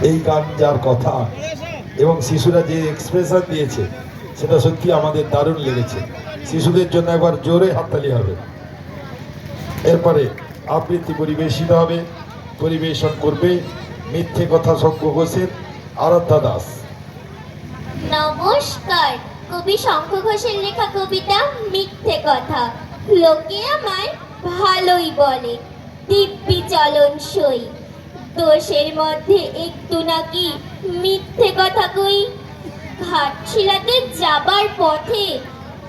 এই গান যার কথা এবং শিশুরা যে এক্সপ্রেশন দিয়েছে সেটা সত্যি আমাদের দারুণ লেগেছে। শিশুদের জন্য একবার জোরে হাততালি হবে। এরপরে আবৃত্তি পরিবেশিত হবে, পরিবেশন করবে মিথ্যে কথা শঙ্খ ঘোষের আরাধ্যা দাস। নমস্কার। কবি শঙ্খ ঘোষের লেখা কবিতা মিথ্যে কথা। লোকে আমায় ভালোই বলে, দিব্যি চলন সই, দোষের মধ্যে একটু নাকি মিথ্যে কথা কই। ঘাটশিলাতে যাবার পথে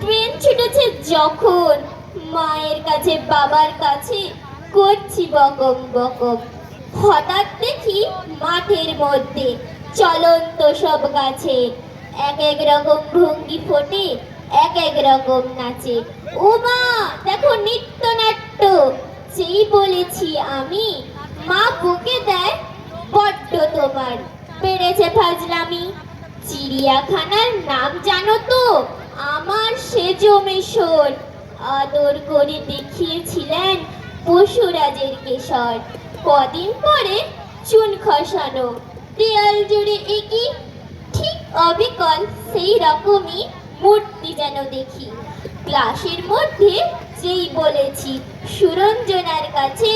ট্রেন ছুটেছে যখন, মায়ের কাছে বাবার কাছে করছি বকম বকম। হঠাৎ দেখি মাঠের মধ্যে চলন্ত সব গাছে, এক এক রকম ভঙ্গি ফোটে, এক এক রকম নাচে। ও মা, দেখো নৃত্যনাট্য। যেই বলেছি আমি, মা বকে দেয়, বড্ড তোমার বেড়েছে ফাজলামি। চিড়িয়াখানার নাম জানো তো? আমার সেজো মেশর। আদর করে দেখিয়েছিলেন পশুরাজের কেশর। কদিন পরে চুন খসানো, দেয়াল জুড়ে একই ঠিক অবিকল সেই রকমই মূর্তি যেন দেখি। ক্লাসের মধ্যে যেই বলেছি সুরঞ্জনার কাছে,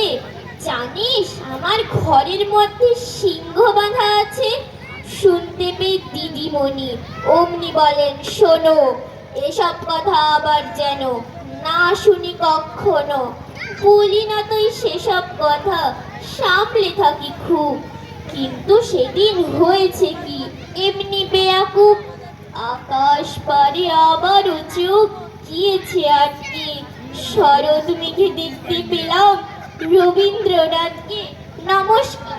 জানিস আমার ঘরের মধ্যে সিংহ বাঁধা আছে, শুনতে পেয়ে দিদিমণি অমনি বলেন, শোনো, এসব কথা আবার যেন না শুনি কখনো। বলি না তুই সেসব কথা, সামলে থাকি খুব, কিন্তু সেদিন হয়েছে কি এমনি বেয়াকুব। আকাশ পারে আবারও চোখ গিয়েছে আটকে, শরৎ মেঘে দেখতে পেলাম রবীন্দ্রনাথকে। নমস্কার।